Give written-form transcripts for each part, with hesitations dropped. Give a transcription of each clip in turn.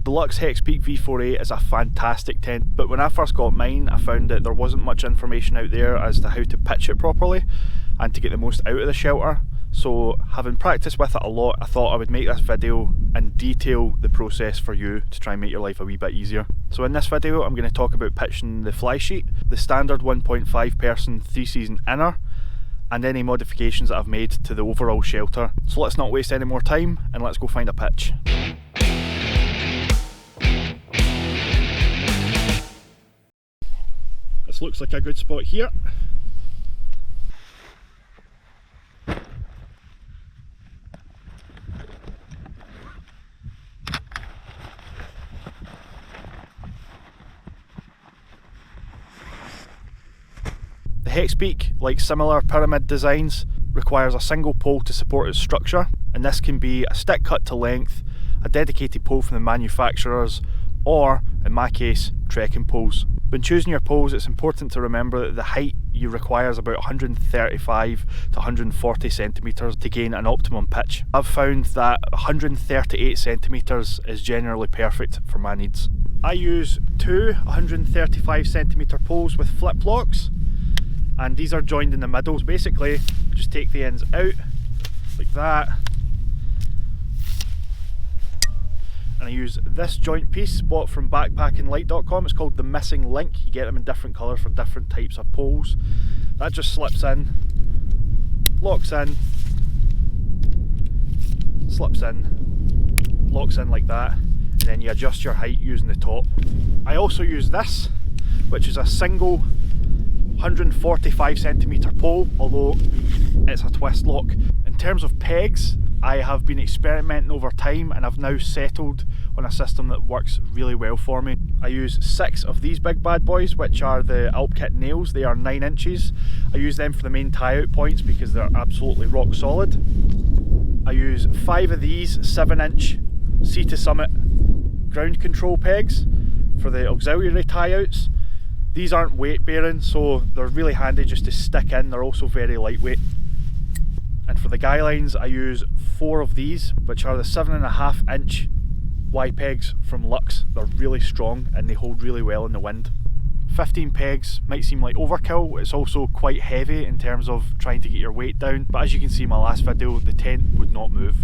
The Luxe Hexpeak V4A is a fantastic tent, but when I first got mine I found that there wasn't much information out there as to how to pitch it properly and to get the most out of the shelter. So having practiced with it a lot, I thought I would make this video and detail the process for you to try and make your life a wee bit easier. So in this video I'm going to talk about pitching the Flysheet, the standard 1.5 person 3-season inner, and any modifications that I've made to the overall shelter. So let's not waste any more time and let's go find a pitch. This looks like a good spot here. The Hexpeak, like similar pyramid designs, requires a single pole to support its structure, and this can be a stick cut to length, a dedicated pole from the manufacturers, or, in my case, trekking poles. When choosing your poles, it's important to remember that the height you require is about 135 to 140 centimetres to gain an optimum pitch. I've found that 138 centimetres is generally perfect for my needs. I use two 135 centimetre poles with flip locks, and these are joined in the middle. So basically, just take the ends out like that, and I use this joint piece bought from bikepacking.com. It's called the Missing Link. You get them in different colours for different types of poles. That just slips in, locks in, slips in, locks in like that, and then you adjust your height using the top. I also use this, which is a single 145 centimetre pole, although it's a twist lock. In terms of pegs, I have been experimenting over time and I've now settled on a system that works really well for me. I use 6 of these big bad boys, which are the Alpkit nails. They are 9 inches. I use them for the main tie out points because they're absolutely rock solid. I use 5 of these 7-inch sea to summit ground control pegs for the auxiliary tie outs. These aren't weight bearing, so they're really handy just to stick in. They're also very lightweight. And for the guylines, I use 4 of these, which are the 7.5 inch Y pegs from Luxe. They're really strong and they hold really well in the wind. 15 pegs might seem like overkill. It's also quite heavy in terms of trying to get your weight down, but as you can see in my last video, the tent would not move.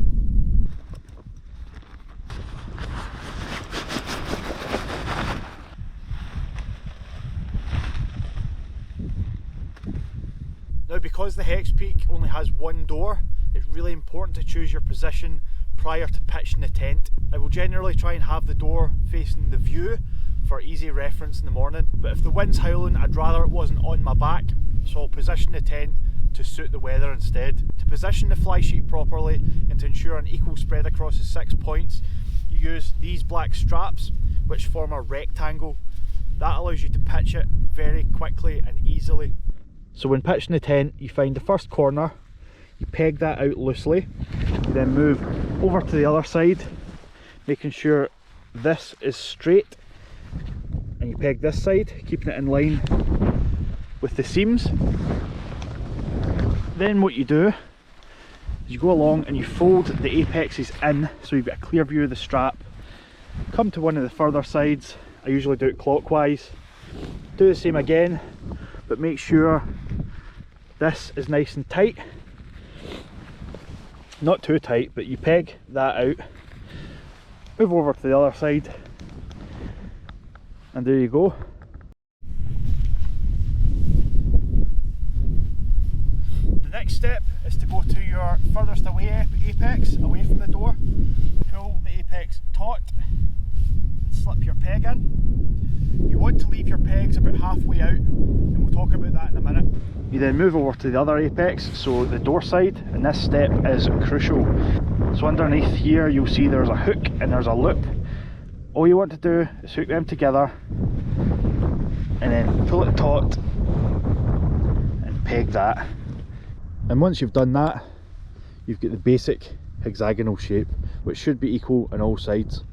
Now, because the Hexpeak only has one door, it's really important to choose your position prior to pitching the tent. I will generally try and have the door facing the view for easy reference in the morning, but if the wind's howling, I'd rather it wasn't on my back, so I'll position the tent to suit the weather instead. To position the Flysheet properly and to ensure an equal spread across the 6 points, you use these black straps which form a rectangle. That allows you to pitch it very quickly and easily. So when pitching the tent, you find the first corner, you peg that out loosely, you then move over to the other side, making sure this is straight, and you peg this side, keeping it in line with the seams. Then what you do is you go along and you fold the apexes in so you've got a clear view of the strap. Come to one of the further sides, I usually do it clockwise, do the same again, but make sure this is nice and tight, not too tight, but you peg that out, move over to the other side, and there you go. The next step is to go to your furthest away apex, away from the door, pull the apex taut, slip your peg in. You want to leave your pegs about halfway out, and we'll talk about that in a minute. You then move over to the other apex, so the door side, and this step is crucial. So underneath here you'll see there's a hook and there's a loop. All you want to do is hook them together and then pull it taut and peg that. And once you've done that, you've got the basic hexagonal shape, which should be equal on all sides.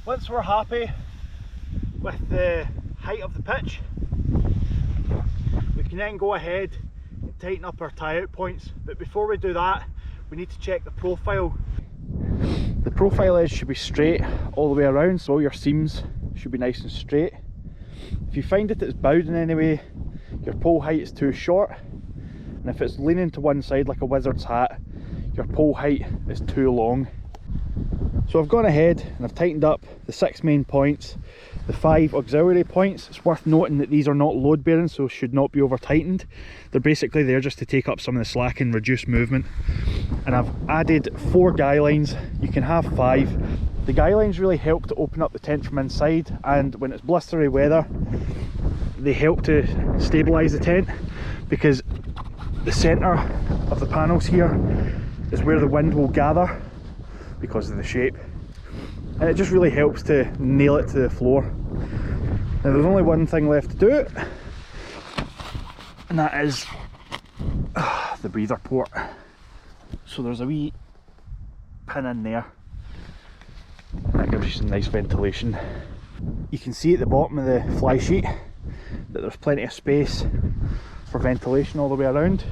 Once we're happy with the height of the pitch, we can then go ahead and tighten up our tie-out points. But before we do that, we need to check the profile. The profile edge should be straight all the way around, so all your seams should be nice and straight. If you find that it's bowed in any way, your pole height is too short, and if it's leaning to one side like a wizard's hat, your pole height is too long. So I've gone ahead and I've tightened up the 6 main points, the 5 auxiliary points. It's worth noting that these are not load bearing, so should not be over tightened. They're basically there just to take up some of the slack and reduce movement. And I've added 4 guy lines. You can have 5. The guy lines really help to open up the tent from inside, and when it's blistery weather they help to stabilise the tent, because the centre of the panels here is where the wind will gather because of the shape, and it just really helps to nail it to the floor. Now there's only one thing left to do, and that is the breather port. So there's a wee pin in there that gives you some nice ventilation. You can see at the bottom of the fly sheet that there's plenty of space for ventilation all the way around,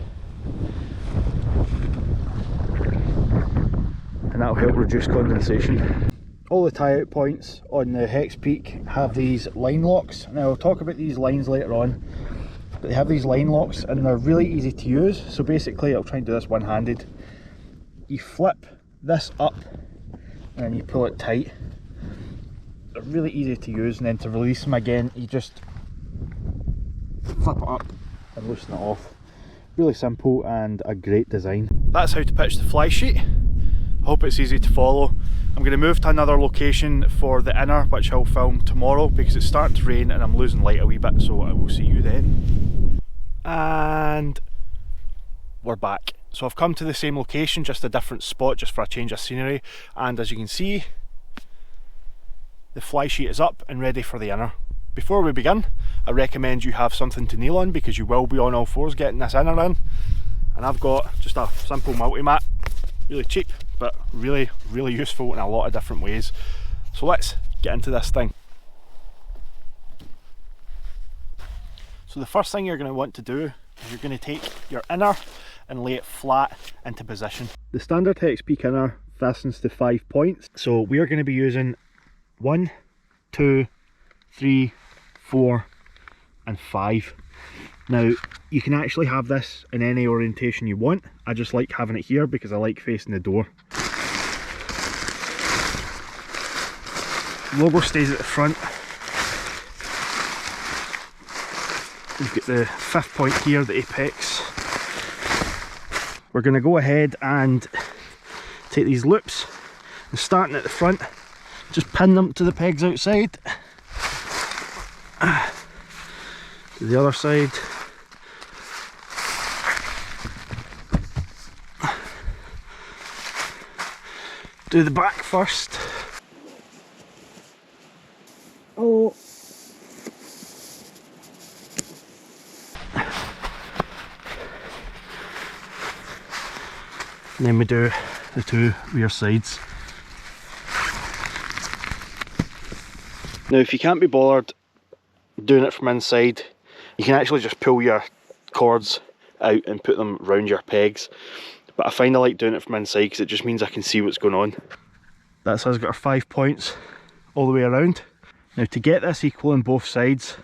and that will help reduce condensation. All the tie-out points on the Hexpeak have these line locks. Now I'll talk about these lines later on, but they have these line locks and they're really easy to use. So basically, I'll try and do this one-handed. You flip this up and then you pull it tight. They're really easy to use, and then to release them again, you just flip it up and loosen it off. Really simple and a great design. That's how to pitch the fly sheet. I hope it's easy to follow. I'm going to move to another location for the inner, which I'll film tomorrow because it's starting to rain and I'm losing light a wee bit, so I will see you then. And we're back. So I've come to the same location, just a different spot, just for a change of scenery, and as you can see, the fly sheet is up and ready for the inner. Before we begin, I recommend you have something to kneel on because you will be on all fours getting this inner in, and I've got just a simple multi-mat, really cheap but really useful in a lot of different ways. So let's get into this thing. So the first thing you're going to want to do is you're going to take your inner and lay it flat into position. The standard Hexpeak inner fastens to 5 points, so we are going to be using 1, 2, 3, 4 and 5. Now you can actually have this in any orientation you want. I just like having it here because I like facing the door. The logo stays at the front. You've got the 5th point here, the apex. We're going to go ahead and take these loops and starting at the front, just pin them to the pegs outside. To the other side. Do the back first. Oh. And then we do the 2 rear sides. Now if you can't be bothered doing it from inside, you can actually just pull your cords out and put them round your pegs, but I find I like doing it from inside because it just means I can see what's going on. That's us got our 5 points all the way around. Now to get this equal on both sides,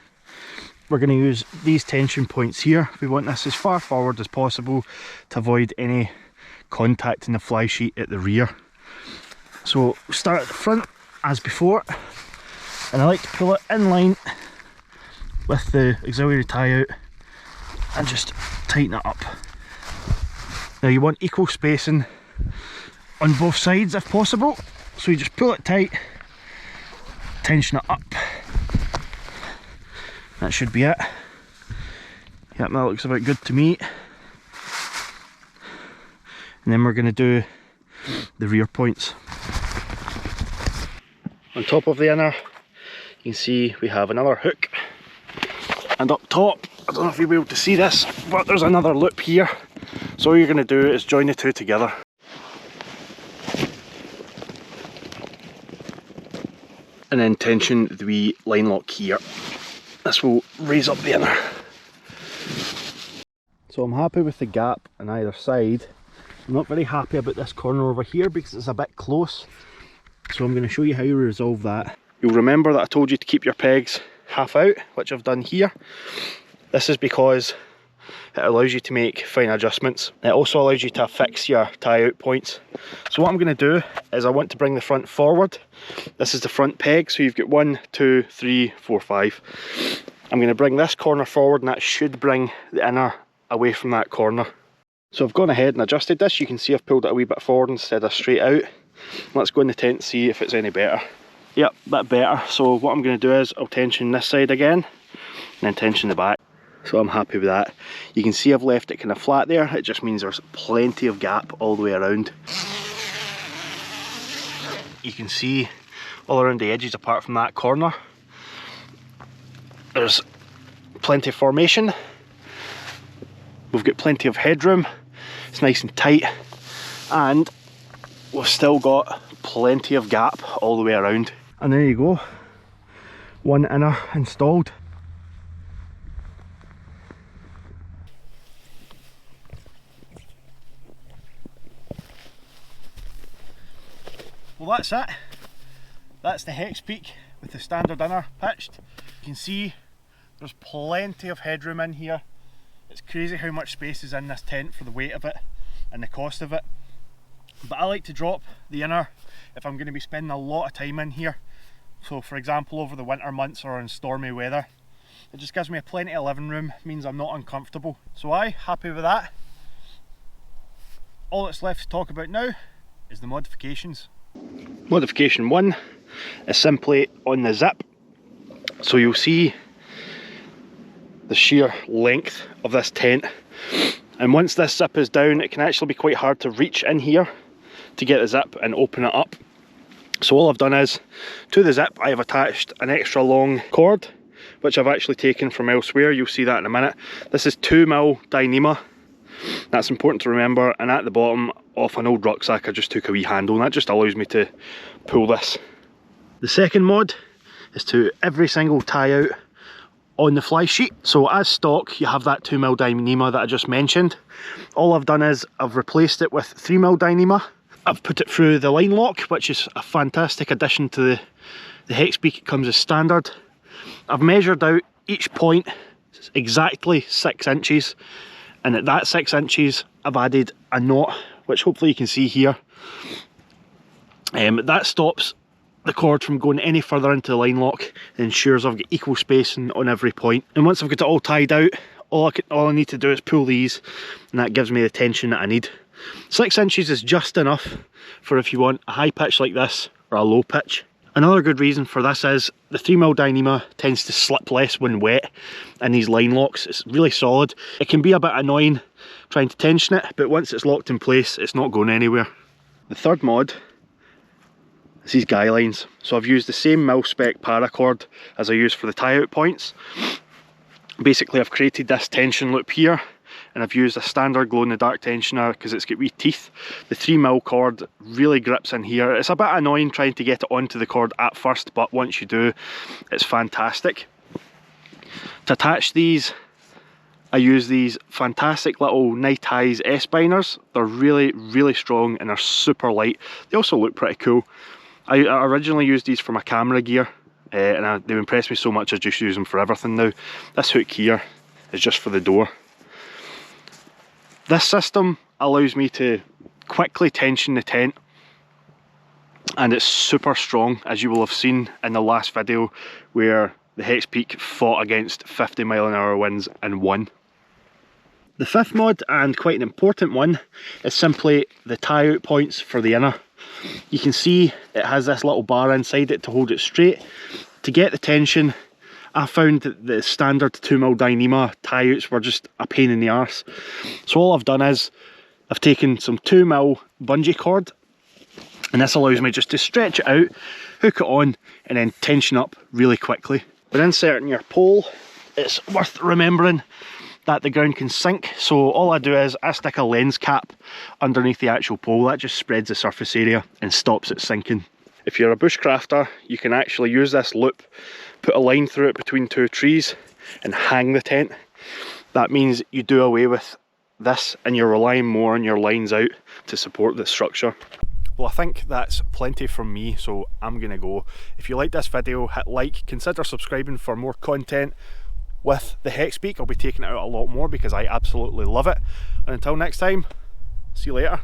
we're going to use these tension points here. We want this as far forward as possible to avoid any contact in the fly sheet at the rear. So start at the front as before, and I like to pull it in line with the auxiliary tie out and just tighten it up. Now you want equal spacing on both sides if possible, so you just pull it tight, tension it up. That should be it. Yep, that looks about good to me. And then we're going to do the rear points. On top of the inner, you can see we have another hook, and up top, I don't know if you'll be able to see this, but there's another loop here. So all you're going to do is join the 2 together. and then tension the wee line lock here. This will raise up the inner. So I'm happy with the gap on either side. I'm not very happy about this corner over here because it's a bit close. So I'm going to show you how you resolve that. You'll remember that I told you to keep your pegs half out, which I've done here. This is because it allows you to make fine adjustments. It also allows you to fix your tie out points. So what I'm going to do is I want to bring the front forward. This is the front peg, so you've got 1, 2, 3, 4, 5. I'm going to bring this corner forward, and that should bring the inner away from that corner. So I've gone ahead and adjusted this. You can see I've pulled it a wee bit forward instead of straight out. Let's go in the tent and see if it's any better. Yep, a bit better. So what I'm going to do is I'll tension this side again, and then tension the back. So I'm happy with that. You can see I've left it kind of flat there. It just means there's plenty of gap all the way around. You can see all around the edges apart from that corner. There's plenty of formation. We've got plenty of headroom. It's nice and tight. And we've still got plenty of gap all the way around. And there you go. One inner installed. Well, that's it. That's the Hexpeak with the standard inner pitched. You can see there's plenty of headroom in here. It's crazy how much space is in this tent for the weight of it and the cost of it. But I like to drop the inner if I'm going to be spending a lot of time in here. So for example, over the winter months or in stormy weather. It just gives me plenty of living room, means I'm not uncomfortable. So happy with that. All that's left to talk about now is the modifications. Modification 1 is simply on the zip. So you'll see the sheer length of this tent, and once this zip is down it can actually be quite hard to reach in here to get the zip and open it up. So all I've done is, to the zip I have attached an extra long cord which I've actually taken from elsewhere. You'll see that in a minute. This is 2mm Dyneema. That's important to remember, and at the bottom off an old rucksack I just took a wee handle, and that just allows me to pull this. The second mod is to every single tie out on the Flysheet. So as stock you have that 2mm Dyneema that I just mentioned. All I've done is I've replaced it with 3mm Dyneema. I've put it through the line lock, which is a fantastic addition to the Hexpeak. It comes as standard. I've measured out each point exactly 6 inches, and at that 6 inches I've added a knot, which hopefully you can see here. That stops the cord from going any further into the line lock and ensures I've got equal spacing on every point. And once I've got it all tied out, all I need to do is pull these, and that gives me the tension that I need. 6 inches is just enough for if you want a high pitch like this or a low pitch. Another good reason for this is the 3mm Dyneema tends to slip less when wet in these line locks. It's really solid. It can be a bit annoying trying to tension it, but once it's locked in place it's not going anywhere. The third mod is these guylines. So I've used the same mil-spec paracord as I used for the tie out points. Basically I've created this tension loop here, and I've used a standard glow-in-the-dark tensioner because it's got wee teeth. The 3mm cord really grips in here. It's a bit annoying trying to get it onto the cord at first, but once you do, it's fantastic. To attach these, I use these fantastic little Night Highs S-biners. They're really, really strong and they're super light. They also look pretty cool. I originally used these for my camera gear, and they've impressed me so much I just use them for everything now. This hook here is just for the door. This system allows me to quickly tension the tent, and it's super strong, as you will have seen in the last video where the Hexpeak fought against 50mph winds and won. The fifth mod, and quite an important one, is simply the tie out points for the inner. You can see it has this little bar inside it to hold it straight. To get the tension, I found that the standard 2mm Dyneema tie outs were just a pain in the arse. So all I've done is I've taken some 2mm bungee cord, and this allows me just to stretch it out, hook it on, and then tension up really quickly. When inserting your pole, it's worth remembering that the ground can sink, so all I do is I stick a lens cap underneath the actual pole. That just spreads the surface area and stops it sinking. If you're a bushcrafter, you can actually use this loop, put a line through it between two trees and hang the tent. That means you do away with this and you're relying more on your lines out to support the structure. Well, I think that's plenty from me, so I'm gonna go. If you like this video, hit like, consider subscribing for more content with the Hexpeak. I'll be taking it out a lot more because I absolutely love it. And until next time, see you later.